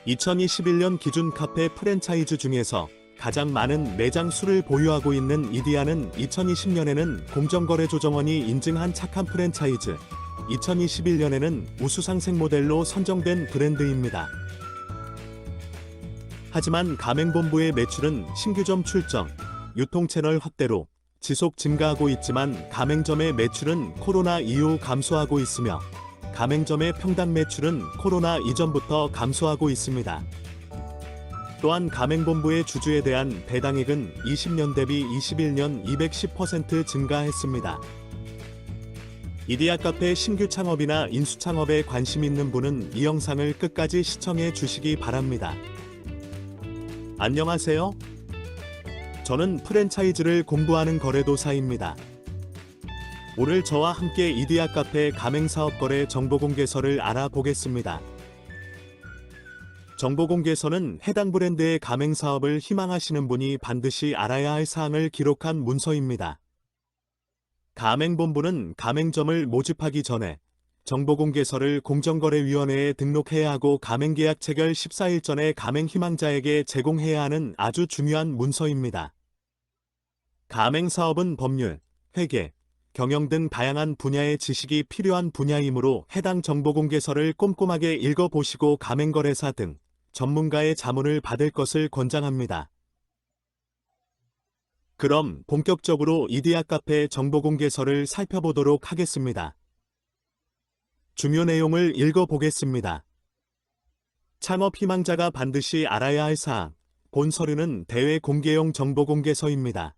2021년 기준 카페 프랜차이즈 중에서 가장 많은 매장 수를 보유하고 있는 이디야는 2020년에는 공정거래조정원이 인증한 착한 프랜차이즈, 2021년에는 우수상생 모델로 선정된 브랜드입니다. 하지만 가맹본부의 매출은 신규점 출점, 유통채널 확대로 지속 증가하고 있지만 가맹점의 매출은 코로나 이후 감소하고 있으며 가맹점의 평당 매출은 코로나 이전부터 감소하고 있습니다. 또한 가맹본부의 주주에 대한 배당액은 20년 대비 21년 210% 증가했습니다. 이디야 카페 신규 창업이나 인수 창업에 관심 있는 분은 이 영상을 끝까지 시청해 주시기 바랍니다. 안녕하세요. 저는 프랜차이즈를 공부하는 거래도사입니다. 오늘 저와 함께 이디야 카페 가맹사업거래 정보공개서를 알아보겠습니다. 정보공개서는 해당 브랜드의 가맹사업을 희망하시는 분이 반드시 알아야 할 사항을 기록한 문서입니다. 가맹본부는 가맹점을 모집하기 전에 정보공개서를 공정거래위원회에 등록해야 하고 가맹계약 체결 14일 전에 가맹 희망자에게 제공해야 하는 아주 중요한 문서입니다. 가맹사업은 법률, 회계, 경영 등 다양한 분야의 지식이 필요한 분야이므로 해당 정보공개서를 꼼꼼하게 읽어보시고 가맹거래사 등 전문가의 자문을 받을 것을 권장합니다. 그럼 본격적으로 이디야 카페 정보공개서를 살펴보도록 하겠습니다. 중요 내용을 읽어보겠습니다. 창업 희망자가 반드시 알아야 할 사항, 본 서류는 대외 공개용 정보공개서입니다.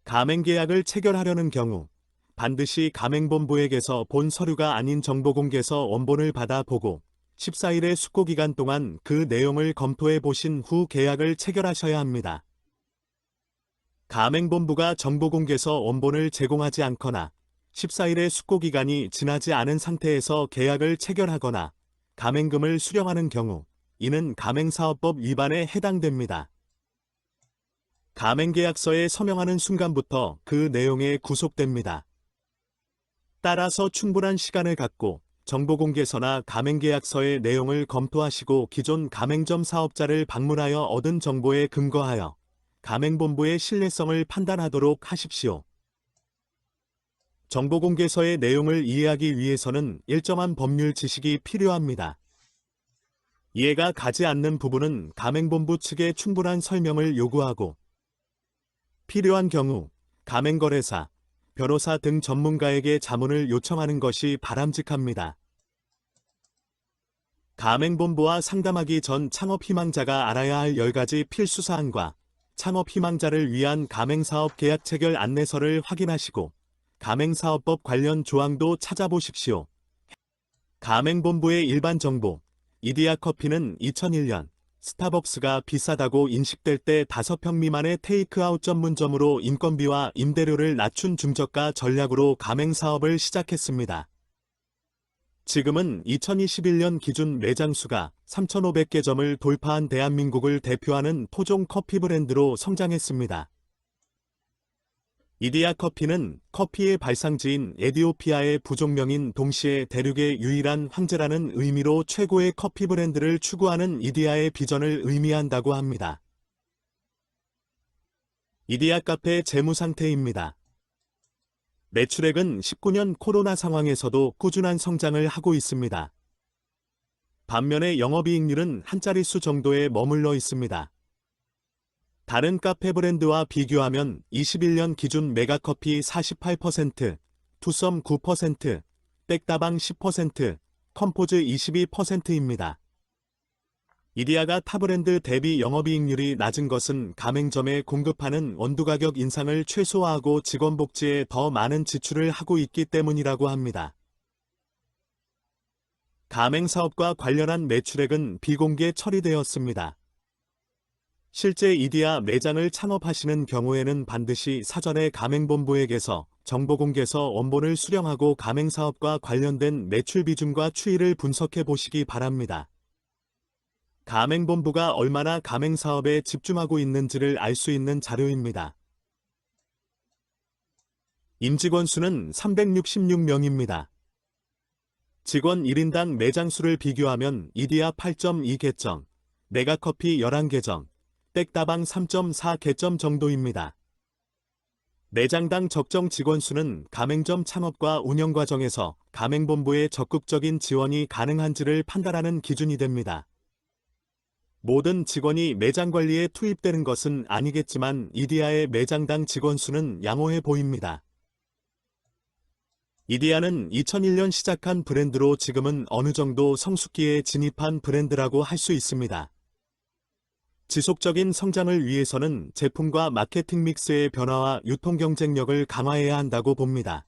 가맹계약을 체결하려는 경우 반드시 가맹본부에게서 본 서류가 아닌 정보공개서 원본을 받아 보고 14일의 숙고기간 동안 그 내용을 검토해 보신 후 계약을 체결하셔야 합니다. 가맹본부가 정보공개서 원본을 제공하지 않거나 14일의 숙고기간이 지나지 않은 상태에서 계약을 체결하거나 가맹금을 수령하는 경우 이는 가맹사업법 위반에 해당됩니다. 가맹계약서에 서명하는 순간부터 그 내용에 구속됩니다. 따라서 충분한 시간을 갖고 정보공개서나 가맹계약서의 내용을 검토하시고 기존 가맹점 사업자를 방문하여 얻은 정보에 근거하여 가맹본부의 신뢰성을 판단하도록 하십시오. 정보공개서의 내용을 이해하기 위해서는 일정한 법률 지식이 필요합니다. 이해가 가지 않는 부분은 가맹본부 측에 충분한 설명을 요구하고 필요한 경우 가맹거래사, 변호사 등 전문가에게 자문을 요청하는 것이 바람직합니다. 가맹본부와 상담하기 전 창업 희망자가 알아야 할 10가지 필수사항과 창업 희망자를 위한 가맹사업 계약 체결 안내서를 확인하시고 가맹사업법 관련 조항도 찾아보십시오. 가맹본부의 일반 정보, 이디야 커피는 2001년 스타벅스가 비싸다고 인식될 때 5평 미만의 테이크아웃 전문점으로 인건비와 임대료를 낮춘 중저가 전략으로 가맹사업을 시작했습니다. 지금은 2021년 기준 매장 수가 3,500개 점을 돌파한 대한민국을 대표하는 토종 커피 브랜드로 성장했습니다. 이디야 커피는 커피의 발상지인 에디오피아의 부족명인 동시에 대륙의 유일한 황제라는 의미로 최고의 커피 브랜드를 추구하는 이디야의 비전을 의미한다고 합니다. 이디야 카페 재무 상태입니다. 매출액은 19년 코로나 상황에서도 꾸준한 성장을 하고 있습니다. 반면에 영업이익률은 한 자릿수 정도에 머물러 있습니다. 다른 카페 브랜드와 비교하면 21년 기준 메가커피 48%, 투썸 9%, 백다방 10%, 컴포즈 22%입니다. 이디야가 타 브랜드 대비 영업이익률이 낮은 것은 가맹점에 공급하는 원두가격 인상을 최소화하고 직원 복지에 더 많은 지출을 하고 있기 때문이라고 합니다. 가맹사업과 관련한 매출액은 비공개 처리되었습니다. 실제 이디야 매장을 창업하시는 경우에는 반드시 사전에 가맹본부에게서 정보공개서 원본을 수령하고 가맹사업과 관련된 매출 비중과 추이를 분석해 보시기 바랍니다. 가맹본부가 얼마나 가맹사업에 집중하고 있는지를 알 수 있는 자료입니다. 임직원 수는 366명입니다. 직원 1인당 매장 수를 비교하면 이디야 8.2개점, 메가커피 11개점, 땡따방 3.4개점 정도입니다. 매장당 적정 직원 수는 가맹점 창업과 운영 과정에서 가맹본부의 적극적인 지원이 가능한지를 판단하는 기준이 됩니다. 모든 직원이 매장 관리에 투입되는 것은 아니겠지만 이디야의 매장당 직원 수는 양호해 보입니다. 이디야는 2001년 시작한 브랜드로 지금은 어느 정도 성숙기에 진입한 브랜드라고 할 수 있습니다. 지속적인 성장을 위해서는 제품과 마케팅 믹스의 변화와 유통 경쟁력을 강화해야 한다고 봅니다.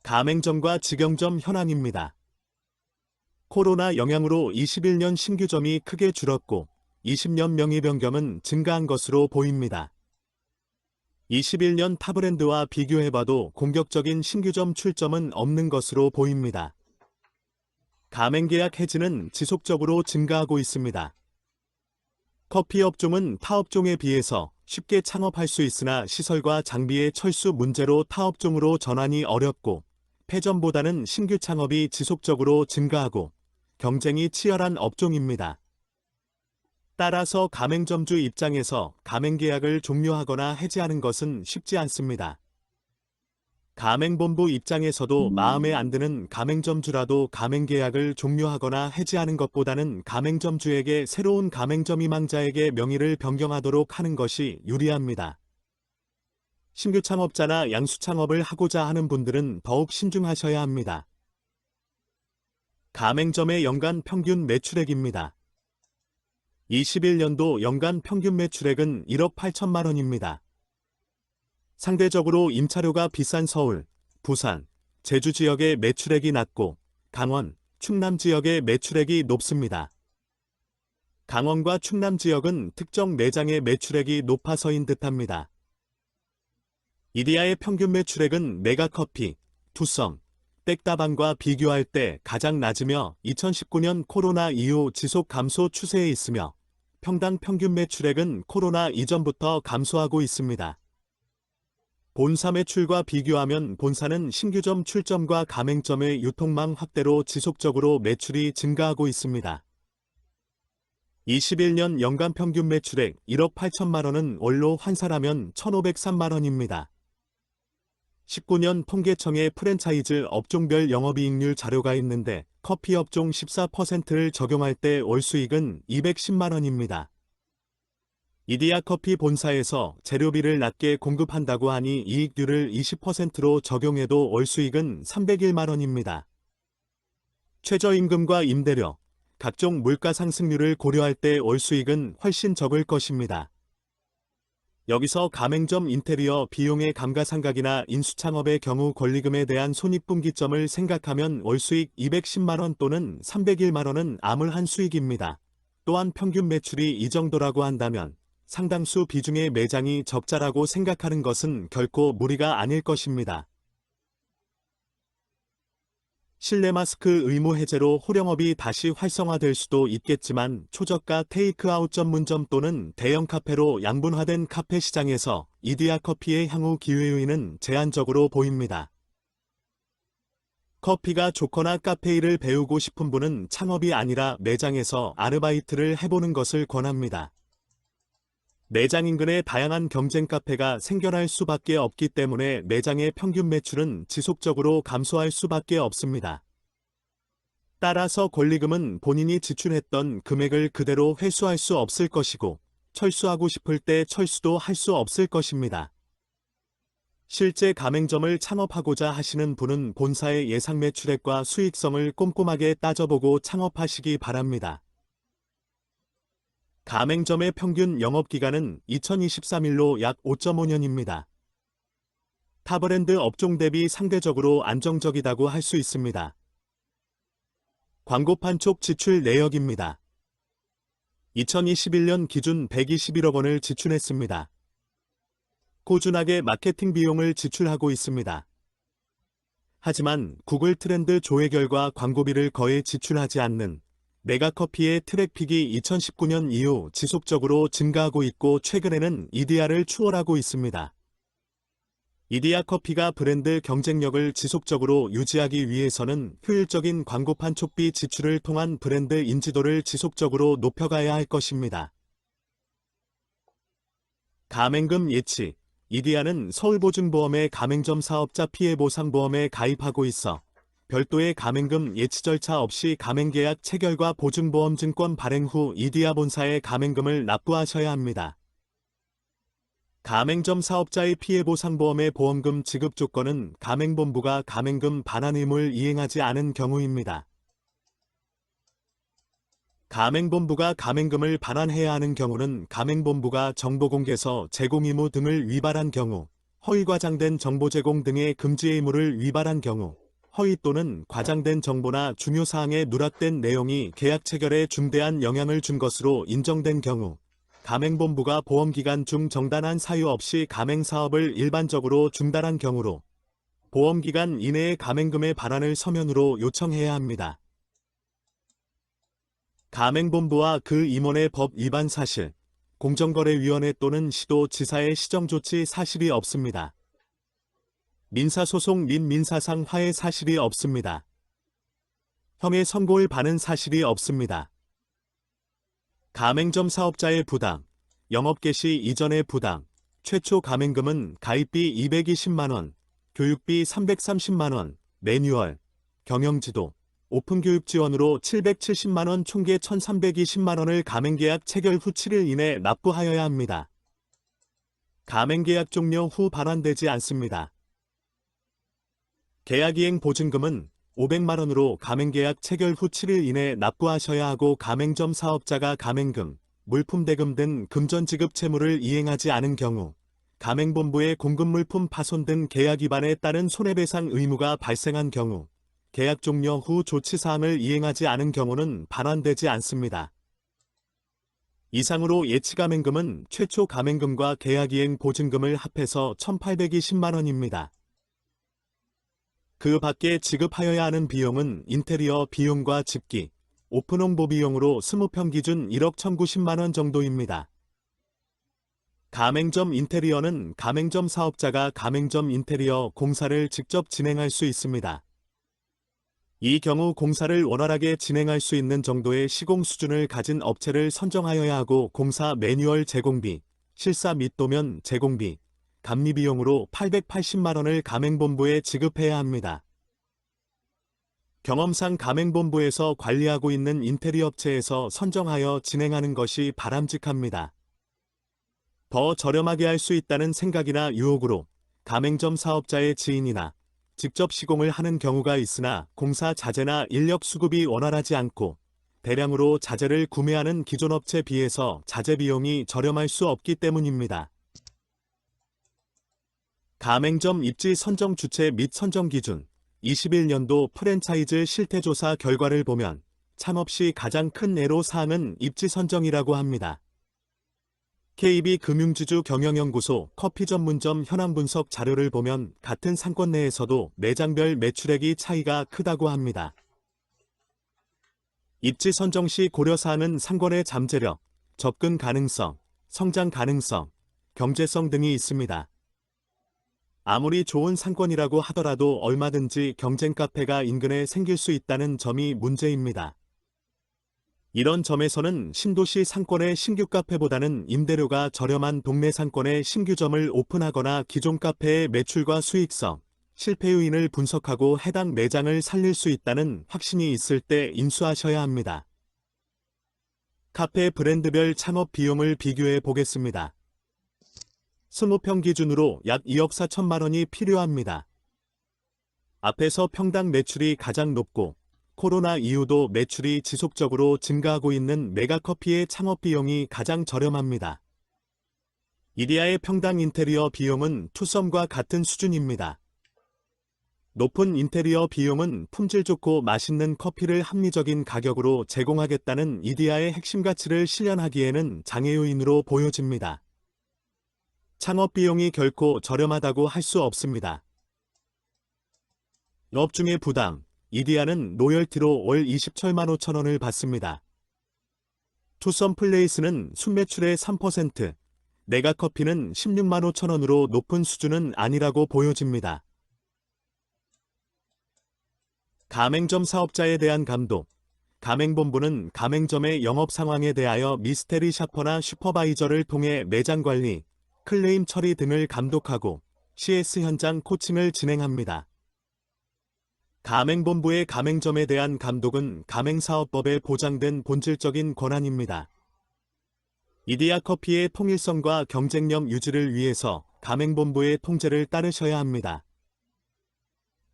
가맹점과 직영점 현황입니다. 코로나 영향으로 21년 신규점이 크게 줄었고 20년 명의변경은 증가한 것으로 보입니다. 21년 타브랜드와 비교해봐도 공격적인 신규점 출점은 없는 것으로 보입니다. 가맹계약 해지는 지속적으로 증가하고 있습니다. 커피 업종은 타 업종에 비해서 쉽게 창업할 수 있으나 시설과 장비의 철수 문제로 타 업종으로 전환이 어렵고 폐점보다는 신규 창업이 지속적으로 증가하고 경쟁이 치열한 업종입니다. 따라서 가맹점주 입장에서 가맹계약을 종료하거나 해지하는 것은 쉽지 않습니다. 가맹본부 입장에서도 마음에 안 드는 가맹점주라도 가맹계약을 종료하거나 해지하는 것보다는 가맹점주에게 새로운 가맹점 희망자에게 명의를 변경하도록 하는 것이 유리합니다. 신규 창업자나 양수 창업을 하고자 하는 분들은 더욱 신중하셔야 합니다. 가맹점의 연간 평균 매출액입니다. 21년도 연간 평균 매출액은 1억 8천만 원입니다. 상대적으로 임차료가 비싼 서울, 부산, 제주 지역의 매출액이 낮고 강원, 충남 지역의 매출액이 높습니다. 강원과 충남 지역은 특정 매장의 매출액이 높아서인 듯합니다. 이디야의 평균 매출액은 메가커피, 투썸, 땡따방과 비교할 때 가장 낮으며 2019년 코로나 이후 지속 감소 추세에 있으며 평당 평균 매출액은 코로나 이전부터 감소하고 있습니다. 본사 매출과 비교하면 본사는 신규점 출점과 가맹점의 유통망 확대로 지속적으로 매출이 증가하고 있습니다. 21년 연간 평균 매출액 1억 8천만 원은 월로 환산하면 1,503만 원입니다. 19년 통계청의 프랜차이즈 업종별 영업이익률 자료가 있는데 커피 업종 14%를 적용할 때 월 수익은 210만 원입니다. 이디야 커피 본사에서 재료비를 낮게 공급한다고 하니 이익률을 20%로 적용해도 월 수익은 301만 원입니다. 최저임금과 임대료, 각종 물가 상승률을 고려할 때 월 수익은 훨씬 적을 것입니다. 여기서 가맹점 인테리어 비용의 감가상각이나 인수창업의 경우 권리금에 대한 손익분기점을 생각하면 월수익 210만 원 또는 301만 원은 암울한 수익입니다. 또한 평균 매출이 이 정도라고 한다면 상당수 비중의 매장이 적자라고 생각하는 것은 결코 무리가 아닐 것입니다. 실내 마스크 의무 해제로 호령업이 다시 활성화될 수도 있겠지만 초저가 테이크아웃 전문점 또는 대형 카페로 양분화된 카페 시장에서 이디야 커피의 향후 기회 요인은 제한적으로 보입니다. 커피가 좋거나 카페 일을 배우고 싶은 분은 창업이 아니라 매장에서 아르바이트를 해보는 것을 권합니다. 매장 인근에 다양한 경쟁 카페가 생겨날 수밖에 없기 때문에 매장의 평균 매출은 지속적으로 감소할 수밖에 없습니다. 따라서 권리금은 본인이 지출했던 금액을 그대로 회수할 수 없을 것이고 철수하고 싶을 때 철수도 할 수 없을 것입니다. 실제 가맹점을 창업하고자 하시는 분은 본사의 예상 매출액과 수익성을 꼼꼼하게 따져보고 창업하시기 바랍니다. 가맹점의 평균 영업기간은 2023년로 약 5.5년입니다. 타브랜드 업종 대비 상대적으로 안정적이다고 할 수 있습니다. 광고판 촉 지출 내역입니다. 2021년 기준 121억 원을 지출했습니다. 꾸준하게 마케팅 비용을 지출하고 있습니다. 하지만 구글 트렌드 조회 결과 광고비를 거의 지출하지 않는 메가커피의 트래픽이 2019년 이후 지속적으로 증가하고 있고 최근에는 이디야를 추월하고 있습니다. 이디야 커피가 브랜드 경쟁력을 지속적으로 유지하기 위해서는 효율적인 광고판 촉비 지출을 통한 브랜드 인지도를 지속적으로 높여가야 할 것입니다. 가맹금 예치. 이디야는 서울보증보험의 가맹점 사업자 피해보상보험에 가입하고 있어 별도의 가맹금 예치 절차 없이 가맹계약 체결과 보증보험증권 발행 후 이디야 본사에 가맹금을 납부하셔야 합니다. 가맹점 사업자의 피해보상보험의 보험금 지급 조건은 가맹본부가 가맹금 반환 의무를 이행하지 않은 경우입니다. 가맹본부가 가맹금을 반환해야 하는 경우는 가맹본부가 정보공개서 제공 의무 등을 위반한 경우, 허위 과장된 정보 제공 등의 금지 의무를 위반한 경우, 허위 또는 과장된 정보나 중요사항에 누락된 내용이 계약 체결에 중대한 영향을 준 것으로 인정된 경우, 가맹본부가 보험기간 중 정당한 사유 없이 가맹사업을 일반적으로 중단한 경우로 보험기간 이내에 가맹금의 반환을 서면으로 요청해야 합니다. 가맹본부와 그 임원의 법 위반 사실, 공정거래위원회 또는 시도지사의 시정조치 사실이 없습니다. 민사소송 및 민사상 화해 사실이 없습니다. 형의 선고를 받은 사실이 없습니다. 가맹점 사업자의 부당, 영업개시 이전의 부당, 최초 가맹금은 가입비 220만원, 교육비 330만원, 매뉴얼, 경영지도, 오픈교육 지원으로 770만원 총계 1320만원을 가맹계약 체결 후 7일 이내 납부하여야 합니다. 가맹계약 종료 후 반환되지 않습니다. 계약이행 보증금은 500만원으로 가맹계약 체결 후 7일 이내 납부하셔야 하고 가맹점 사업자가 가맹금, 물품대금 등 금전 지급 채무를 이행하지 않은 경우, 가맹본부의 공급물품 파손 등 계약 위반에 따른 손해배상 의무가 발생한 경우, 계약 종료 후 조치사항을 이행하지 않은 경우는 반환되지 않습니다. 이상으로 예치가맹금은 최초 가맹금과 계약이행 보증금을 합해서 1,820만원입니다. 그 밖에 지급하여야 하는 비용은 인테리어 비용과 집기, 오픈 홍보 비용으로 20평 기준 1억 1,090만원 정도입니다. 가맹점 인테리어는 가맹점 사업자가 가맹점 인테리어 공사를 직접 진행할 수 있습니다. 이 경우 공사를 원활하게 진행할 수 있는 정도의 시공 수준을 가진 업체를 선정하여야 하고 공사 매뉴얼 제공비, 실사 및 도면 제공비, 감리비용으로 880만원을 가맹본부에 지급해야 합니다. 경험상 가맹본부에서 관리하고 있는 인테리어 업체에서 선정하여 진행하는 것이 바람직합니다. 더 저렴하게 할 수 있다는 생각이나 유혹으로 가맹점 사업자의 지인이나 직접 시공을 하는 경우가 있으나 공사 자재나 인력 수급이 원활하지 않고 대량으로 자재를 구매하는 기존 업체에 비해서 자재 비용이 저렴할 수 없기 때문입니다. 가맹점 입지 선정 주체 및 선정 기준 21년도 프랜차이즈 실태조사 결과를 보면 창업 시 가장 큰 애로사항은 입지 선정이라고 합니다. KB금융지주 경영연구소 커피 전문점 현황 분석 자료를 보면 같은 상권 내에서도 매장별 매출액이 차이가 크다고 합니다. 입지 선정 시 고려사항은 상권의 잠재력, 접근 가능성, 성장 가능성, 경제성 등이 있습니다. 아무리 좋은 상권이라고 하더라도 얼마든지 경쟁 카페가 인근에 생길 수 있다는 점이 문제입니다. 이런 점에서는 신도시 상권의 신규 카페보다는 임대료가 저렴한 동네 상권의 신규점을 오픈하거나 기존 카페의 매출과 수익성, 실패 요인을 분석하고 해당 매장을 살릴 수 있다는 확신이 있을 때 인수하셔야 합니다. 카페 브랜드별 창업 비용을 비교해 보겠습니다. 20평 기준으로 약 2억 4천만 원이 필요합니다. 앞에서 평당 매출이 가장 높고 코로나 이후도 매출이 지속적으로 증가하고 있는 메가커피의 창업 비용이 가장 저렴합니다. 이디야의 평당 인테리어 비용은 투썸과 같은 수준입니다. 높은 인테리어 비용은 품질 좋고 맛있는 커피를 합리적인 가격으로 제공하겠다는 이디야의 핵심 가치를 실현하기에는 장애 요인으로 보여집니다. 창업 비용이 결코 저렴하다고 할 수 없습니다. 업 중의 부당, 이디야는 로열티로 월 27만 5천 원을 받습니다. 투썸 플레이스는 순매출의 3%, 내가커피는 16만 5천 원으로 높은 수준은 아니라고 보여집니다. 가맹점 사업자에 대한 감독. 가맹본부는 가맹점의 영업 상황에 대하여 미스테리 샤퍼나 슈퍼바이저를 통해 매장 관리, 클레임 처리 등을 감독하고 CS 현장 코칭을 진행합니다. 가맹본부의 가맹점에 대한 감독은 가맹사업법에 보장된 본질적인 권한입니다. 이디야커피의 통일성과 경쟁력 유지를 위해서 가맹본부의 통제를 따르셔야 합니다.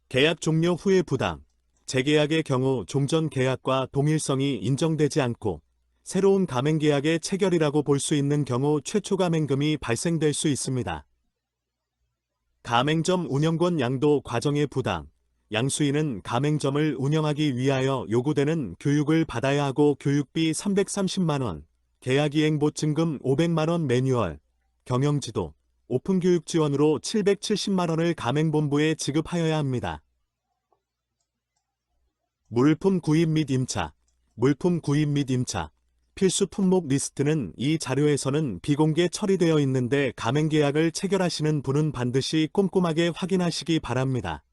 계약 종료 후의 부담. 재계약의 경우 종전 계약과 동일성이 인정되지 않고 새로운 가맹계약의 체결이라고 볼 수 있는 경우 최초 가맹금이 발생될 수 있습니다. 가맹점 운영권 양도 과정의 부담. 양수인은 가맹점을 운영하기 위하여 요구되는 교육을 받아야 하고 교육비 330만 원, 계약이행 보증금 500만 원 매뉴얼, 경영지도, 오픈교육 지원으로 770만 원을 가맹본부에 지급하여야 합니다. 물품 구입 및 임차. 물품 구입 및 임차. 필수 품목 리스트는 이 자료에서는 비공개 처리되어 있는데 가맹계약을 체결하시는 분은 반드시 꼼꼼하게 확인하시기 바랍니다.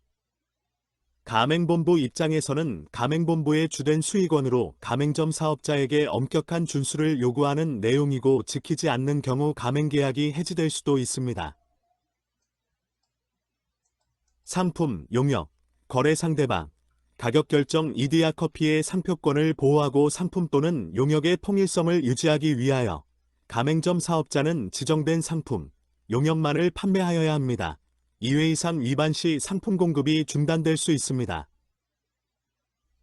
가맹본부 입장에서는 가맹본부의 주된 수익원으로 가맹점 사업자에게 엄격한 준수를 요구하는 내용이고 지키지 않는 경우 가맹계약이 해지될 수도 있습니다. 상품, 용역, 거래 상대방. 가격 결정. 이디야커피의 상표권을 보호하고 상품 또는 용역의 통일성을 유지하기 위하여 가맹점 사업자는 지정된 상품, 용역만을 판매하여야 합니다. 2회 이상 위반 시 상품 공급이 중단될 수 있습니다.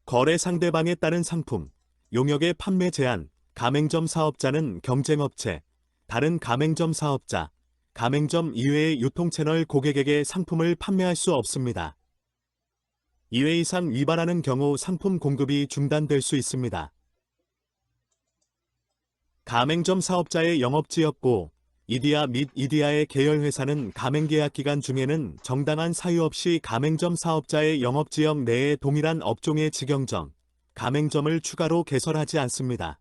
거래 상대방에 따른 상품, 용역의 판매 제한. 가맹점 사업자는 경쟁업체, 다른 가맹점 사업자, 가맹점 이외의 유통채널 고객에게 상품을 판매할 수 없습니다. 2회 이상 위반하는 경우 상품 공급이 중단될 수 있습니다. 가맹점 사업자의 영업지역 보호. 이디야 및 이디야의 계열회사는 가맹계약 기간 중에는 정당한 사유 없이 가맹점 사업자의 영업지역 내에 동일한 업종의 직영점, 가맹점을 추가로 개설하지 않습니다.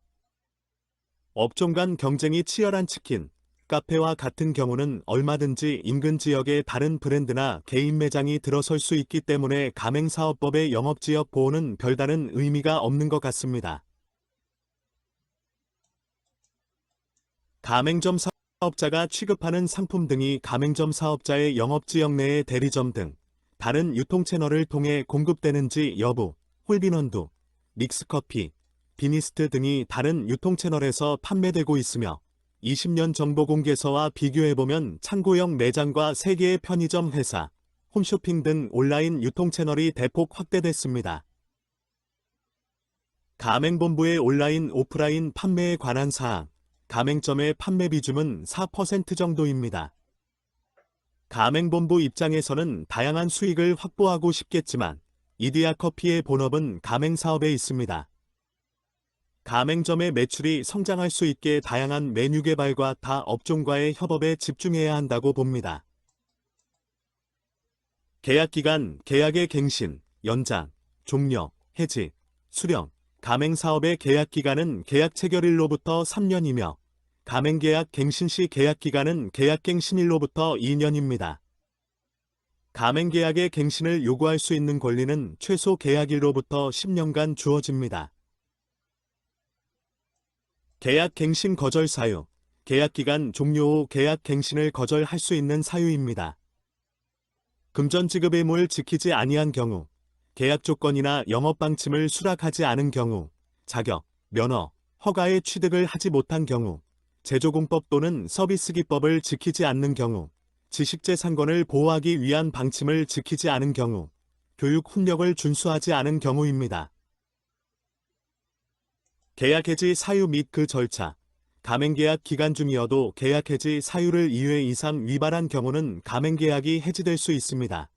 업종 간 경쟁이 치열한 치킨, 카페와 같은 경우는 얼마든지 인근 지역의 다른 브랜드나 개인 매장이 들어설 수 있기 때문에 가맹사업법의 영업지역 보호는 별다른 의미가 없는 것 같습니다. 가맹점 사업자가 취급하는 상품 등이 가맹점 사업자의 영업지역 내의 대리점 등 다른 유통채널을 통해 공급되는지 여부, 홀빈원두, 믹스커피, 비니스트 등이 다른 유통채널에서 판매되고 있으며 20년 정보공개서와 비교해보면 창고형 매장과 3개의 편의점 회사, 홈쇼핑 등 온라인 유통채널이 대폭 확대됐습니다. 가맹본부의 온라인 오프라인 판매에 관한 사항. 가맹점의 판매 비중은 4% 정도입니다. 가맹본부 입장에서는 다양한 수익을 확보하고 싶겠지만 이디야커피의 본업은 가맹사업에 있습니다. 가맹점의 매출이 성장할 수 있게 다양한 메뉴 개발과 타 업종과의 협업에 집중해야 한다고 봅니다. 계약기간, 계약의 갱신, 연장, 종료, 해지, 수령. 가맹사업의 계약기간은 계약 체결일로부터 3년이며 가맹계약 갱신 시 계약기간은 계약갱신일로부터 2년입니다. 가맹계약의 갱신을 요구할 수 있는 권리는 최소 계약일로부터 10년간 주어집니다. 계약갱신 거절 사유. 계약기간 종료 후 계약갱신을 거절할 수 있는 사유입니다. 금전지급의무를 지키지 아니한 경우, 계약 조건이나 영업방침을 수락하지 않은 경우, 자격, 면허, 허가의 취득을 하지 못한 경우, 제조공법 또는 서비스기법을 지키지 않는 경우, 지식재산권을 보호하기 위한 방침을 지키지 않은 경우, 교육 훈령을 준수하지 않은 경우입니다. 계약 해지 사유 및 그 절차. 가맹계약 기간 중이어도 계약 해지 사유를 2회 이상 위반한 경우는 가맹계약이 해지될 수 있습니다.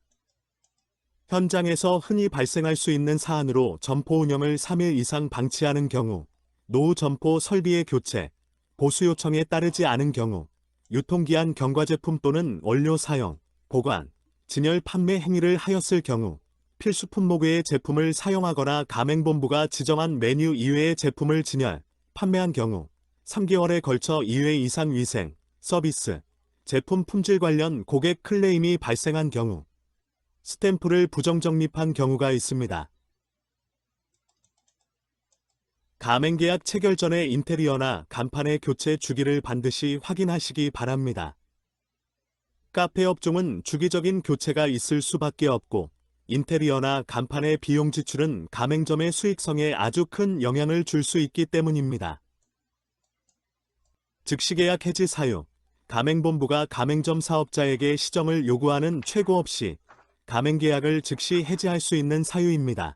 현장에서 흔히 발생할 수 있는 사안으로 점포 운영을 3일 이상 방치하는 경우, 노후 점포 설비의 교체, 보수 요청에 따르지 않은 경우, 유통기한 경과 제품 또는 원료 사용, 보관, 진열 판매 행위를 하였을 경우, 필수 품목 외의 제품을 사용하거나 가맹본부가 지정한 메뉴 이외의 제품을 진열, 판매한 경우, 3개월에 걸쳐 2회 이상 위생, 서비스, 제품 품질 관련 고객 클레임이 발생한 경우, 스탬프를 부정적립한 경우가 있습니다. 가맹계약 체결 전에 인테리어나 간판의 교체 주기를 반드시 확인하시기 바랍니다. 카페 업종은 주기적인 교체가 있을 수밖에 없고, 인테리어나 간판의 비용 지출은 가맹점의 수익성에 아주 큰 영향을 줄 수 있기 때문입니다. 즉시계약 해지 사유, 가맹본부가 가맹점 사업자에게 시정을 요구하는 최고 없이 가맹계약을 즉시 해지할 수 있는 사유입니다.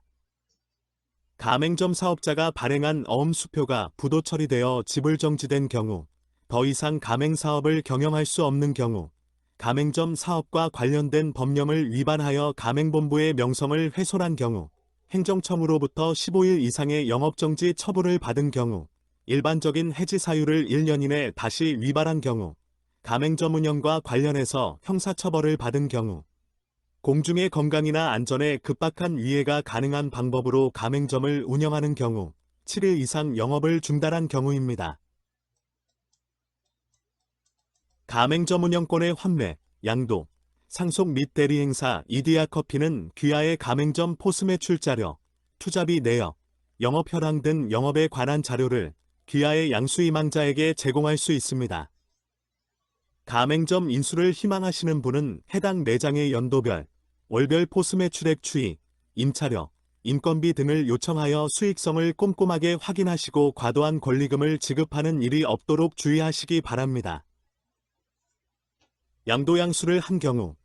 가맹점 사업자가 발행한 어음수표가 부도 처리되어 지불정지된 경우, 더 이상 가맹사업을 경영할 수 없는 경우, 가맹점 사업과 관련된 법령을 위반하여 가맹본부의 명성을 훼손한 경우, 행정청으로부터 15일 이상의 영업정지 처분을 받은 경우, 일반적인 해지 사유를 1년 이내 다시 위반한 경우, 가맹점 운영과 관련해서 형사처벌을 받은 경우, 공중의 건강이나 안전에 급박한 위해가 가능한 방법으로 가맹점을 운영하는 경우, 7일 이상 영업을 중단한 경우입니다. 가맹점 운영권의 환매, 양도, 상속 및 대리 행사 이디야커피는 귀하의 가맹점 포스매출 자료, 투자비 내역, 영업 현황 등 영업에 관한 자료를 귀하의 양수희망자에게 제공할 수 있습니다. 가맹점 인수를 희망하시는 분은 해당 매장의 연도별, 월별 포스매출액 추이, 임차료, 인건비 등을 요청하여 수익성을 꼼꼼하게 확인하시고 과도한 권리금을 지급하는 일이 없도록 주의하시기 바랍니다. 양도양수를 한 경우,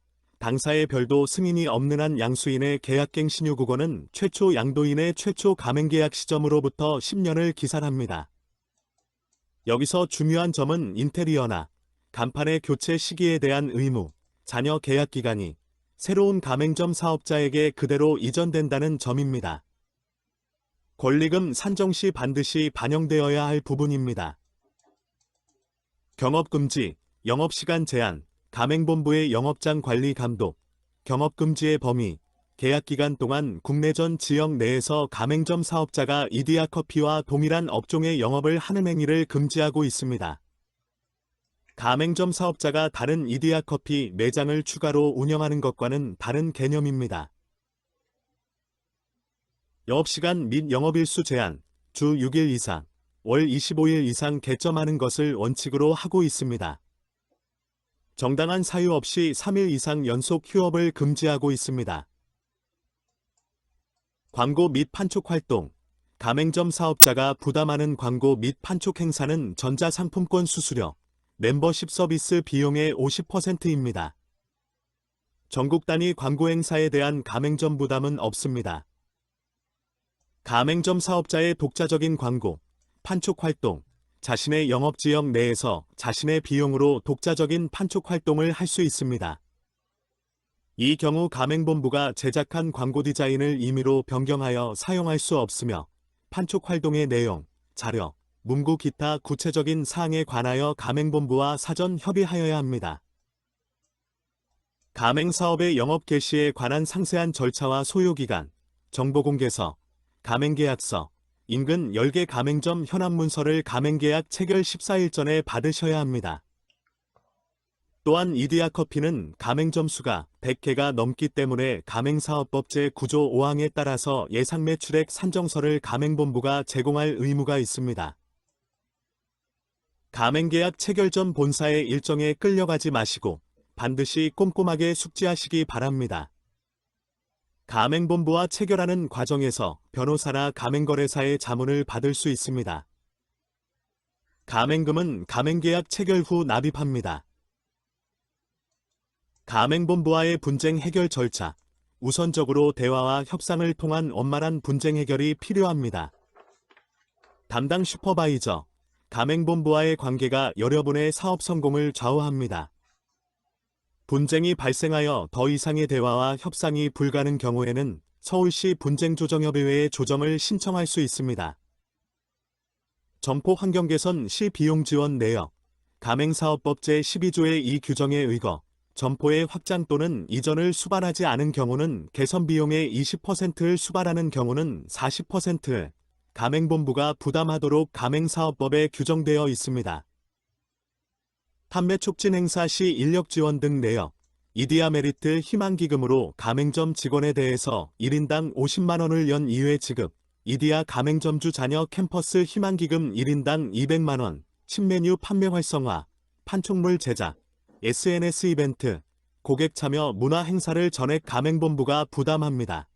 당사의 별도 승인이 없는 한 양수인의 계약갱 신유국어는 최초 양도인의 최초 가맹계약 시점으로부터 10년을 기산합니다. 여기서 중요한 점은 인테리어나 간판의 교체 시기에 대한 의무, 잔여 계약 기간이 새로운 가맹점 사업자에게 그대로 이전된다는 점입니다. 권리금 산정 시 반드시 반영되어야 할 부분입니다. 경업금지, 영업시간 제한, 가맹본부의 영업장 관리 감독, 경업금지의 범위, 계약기간 동안 국내 전 지역 내에서 가맹점 사업자가 이디야커피와 동일한 업종의 영업을 하는 행위를 금지하고 있습니다. 가맹점 사업자가 다른 이디야커피 매장을 추가로 운영하는 것과는 다른 개념입니다. 영업시간 및 영업일수 제한, 주 6일 이상, 월 25일 이상 개점하는 것을 원칙으로 하고 있습니다. 정당한 사유 없이 3일 이상 연속 휴업을 금지하고 있습니다. 광고 및 판촉 활동, 가맹점 사업자가 부담하는 광고 및 판촉 행사는 전자상품권 수수료, 멤버십 서비스 비용의 50%입니다. 전국 단위 광고 행사에 대한 가맹점 부담은 없습니다. 가맹점 사업자의 독자적인 광고, 판촉 활동, 자신의 영업지역 내에서 자신의 비용으로 독자적인 판촉 활동을 할 수 있습니다. 이 경우 가맹본부가 제작한 광고 디자인을 임의로 변경하여 사용할 수 없으며 판촉 활동의 내용, 자료, 문구 기타 구체적인 사항에 관하여 가맹본부와 사전 협의하여야 합니다. 가맹사업의 영업 개시에 관한 상세한 절차와 소요기간, 정보공개서, 가맹계약서, 인근 10개 가맹점 현황문서를 가맹계약 체결 14일 전에 받으셔야 합니다. 또한 이디야커피는 가맹점 수가 100개가 넘기 때문에 가맹사업법 제9조 5항에 따라서 예상매출액 산정서를 가맹본부가 제공할 의무가 있습니다. 가맹계약 체결 전 본사의 일정에 끌려가지 마시고 반드시 꼼꼼하게 숙지하시기 바랍니다. 가맹본부와 체결하는 과정에서 변호사나 가맹거래사의 자문을 받을 수 있습니다. 가맹금은 가맹계약 체결 후 납입합니다. 가맹본부와의 분쟁 해결 절차, 우선적으로 대화와 협상을 통한 원만한 분쟁 해결이 필요합니다. 담당 슈퍼바이저, 가맹본부와의 관계가 여러분의 사업 성공을 좌우합니다. 분쟁이 발생하여 더 이상의 대화와 협상이 불가능 경우에는 서울시 분쟁조정협의회에 조정을 신청할 수 있습니다. 점포 환경개선 시 비용 지원 내역, 가맹사업법 제12조의 이 규정에 의거, 점포의 확장 또는 이전을 수반하지 않은 경우는 개선 비용의 20%를 수반하는 경우는 40%를 가맹본부가 부담하도록 가맹사업법에 규정되어 있습니다. 판매 촉진 행사 시 인력 지원 등 내역, 이디야 메리트 희망기금으로 가맹점 직원에 대해서 1인당 50만 원을 연 2회 지급, 이디야 가맹점주 자녀 캠퍼스 희망기금 1인당 200만 원, 신메뉴 판매 활성화, 판촉물 제작, SNS 이벤트, 고객 참여 문화 행사를 전액 가맹본부가 부담합니다.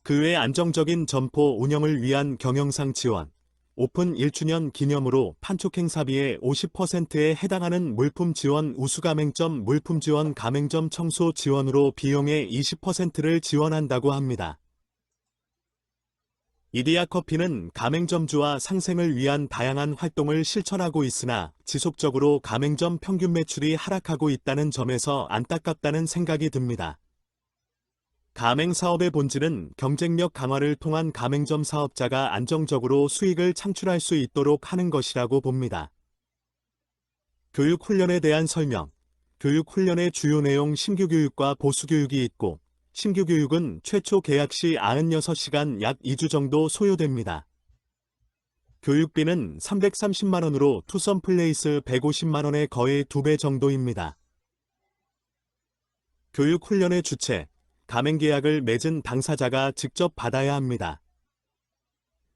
그 외 안정적인 점포 운영을 위한 경영상 지원, 오픈 1주년 기념으로 판촉 행사비의 50%에 해당하는 물품 지원 우수가맹점 물품 지원 가맹점 청소 지원으로 비용의 20%를 지원한다고 합니다. 이디야 커피는 가맹점주와 상생을 위한 다양한 활동을 실천하고 있으나 지속적으로 가맹점 평균 매출이 하락하고 있다는 점에서 안타깝다는 생각이 듭니다. 가맹사업의 본질은 경쟁력 강화를 통한 가맹점 사업자가 안정적으로 수익을 창출할 수 있도록 하는 것이라고 봅니다. 교육훈련에 대한 설명. 교육훈련의 주요 내용 신규교육과 보수교육이 있고 신규교육은 최초 계약 시 96시간 약 2주 정도 소요됩니다. 교육비는 330만 원으로 투썸 플레이스 150만 원의 거의 2배 정도입니다. 교육훈련의 주체. 가맹계약을 맺은 당사자가 직접 받아야 합니다.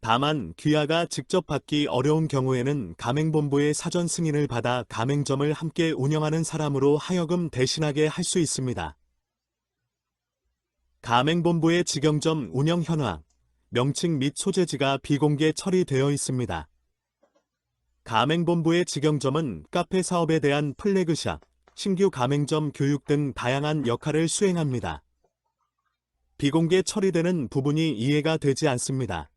다만 귀하가 직접 받기 어려운 경우에는 가맹본부의 사전 승인을 받아 가맹점을 함께 운영하는 사람으로 하여금 대신하게 할 수 있습니다. 가맹본부의 직영점 운영 현황, 명칭 및 소재지가 비공개 처리되어 있습니다. 가맹본부의 직영점은 카페 사업에 대한 플래그샵, 신규 가맹점 교육 등 다양한 역할을 수행합니다. 비공개 처리되는 부분이 이해가 되지 않습니다.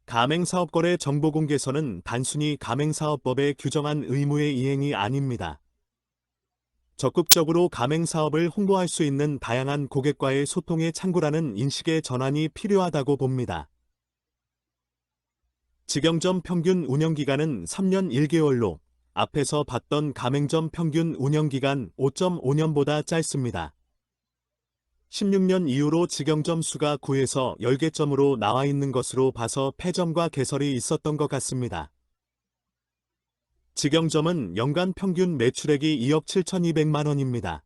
가맹사업거래 정보공개서는 단순히 가맹사업법에 규정한 의무의 이행이 아닙니다. 적극적으로 가맹사업을 홍보할 수 있는 다양한 고객과의 소통의 창구라는 인식의 전환이 필요하다고 봅니다. 직영점 평균 운영기간은 3년 1개월로 앞에서 봤던 가맹점 평균 운영기간 5.5년보다 짧습니다. 16년 이후로 직영점 수가 9에서 10개점으로 나와 있는 것으로 봐서 폐점과 개설이 있었던 것 같습니다. 직영점은 연간 평균 매출액이 2억 7,200만 원입니다.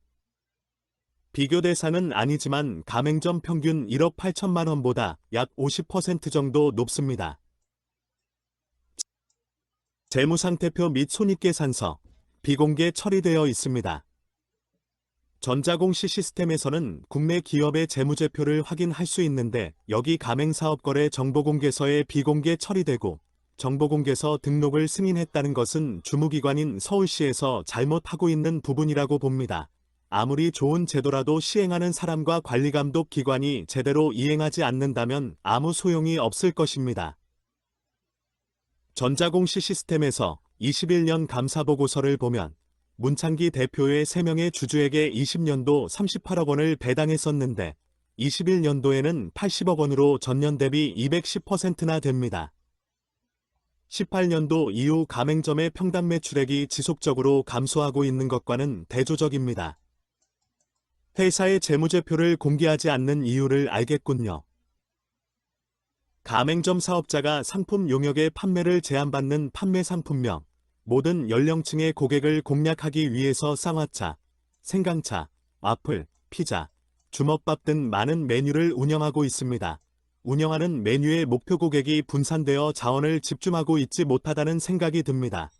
비교 대상은 아니지만 가맹점 평균 1억 8천만 원보다 약 50% 정도 높습니다. 재무상태표 및 손익계산서, 비공개 처리되어 있습니다. 전자공시 시스템에서는 국내 기업의 재무제표를 확인할 수 있는데 여기 가맹사업거래 정보공개서에 비공개 처리되고 정보공개서 등록을 승인했다는 것은 주무기관인 서울시에서 잘못하고 있는 부분이라고 봅니다. 아무리 좋은 제도라도 시행하는 사람과 관리감독 기관이 제대로 이행하지 않는다면 아무 소용이 없을 것입니다. 전자공시 시스템에서 21년 감사보고서를 보면 문창기 대표의 3명의 주주에게 20년도 38억 원을 배당했었는데 21년도에는 80억 원으로 전년 대비 210%나 됩니다. 18년도 이후 가맹점의 평당 매출액이 지속적으로 감소하고 있는 것과는 대조적입니다. 회사의 재무제표를 공개하지 않는 이유를 알겠군요. 가맹점 사업자가 상품 용역의 판매를 제한받는 판매 상품명, 모든 연령층의 고객을 공략하기 위해서 쌍화차, 생강차, 와플, 피자, 주먹밥 등 많은 메뉴를 운영하고 있습니다. 운영하는 메뉴의 목표 고객이 분산되어 자원을 집중하고 있지 못하다는 생각이 듭니다.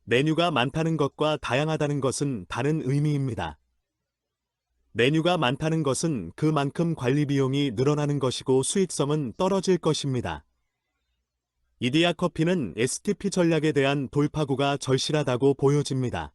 메뉴가 많다는 것과 다양하다는 것은 다른 의미입니다. 메뉴가 많다는 것은 그만큼 관리 비용이 늘어나는 것이고 수익성은 떨어질 것입니다. 이디야 커피는 STP 전략에 대한 돌파구가 절실하다고 보여집니다.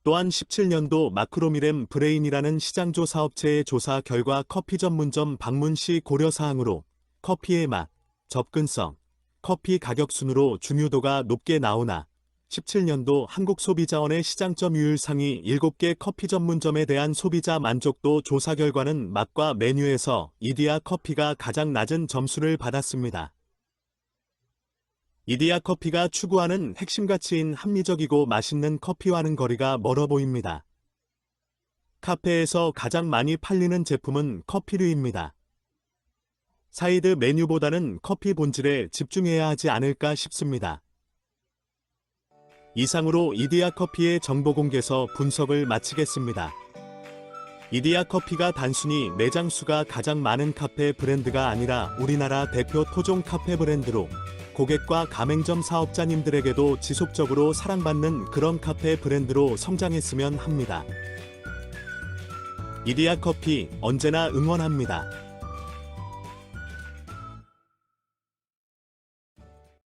또한 17년도 마크로미램 브레인이라는 시장조사 업체의 조사 결과 커피 전문점 방문 시 고려사항으로 커피의 맛, 접근성, 커피 가격 순으로 중요도가 높게 나오나 17년도 한국소비자원의 시장점유율 상위 7개 커피 전문점에 대한 소비자 만족도 조사 결과는 맛과 메뉴에서 이디야 커피가 가장 낮은 점수를 받았습니다. 이디야 커피가 추구하는 핵심 가치인 합리적이고 맛있는 커피와는 거리가 멀어 보입니다. 카페에서 가장 많이 팔리는 제품은 커피류입니다. 사이드 메뉴보다는 커피 본질에 집중해야 하지 않을까 싶습니다. 이상으로 이디야 커피의 정보 공개서 분석을 마치겠습니다. 이디야 커피가 단순히 매장 수가 가장 많은 카페 브랜드가 아니라 우리나라 대표 토종 카페 브랜드로 고객과 가맹점 사업자님들에게도 지속적으로 사랑받는 그런 카페 브랜드로 성장했으면 합니다. 이디야 커피 언제나 응원합니다.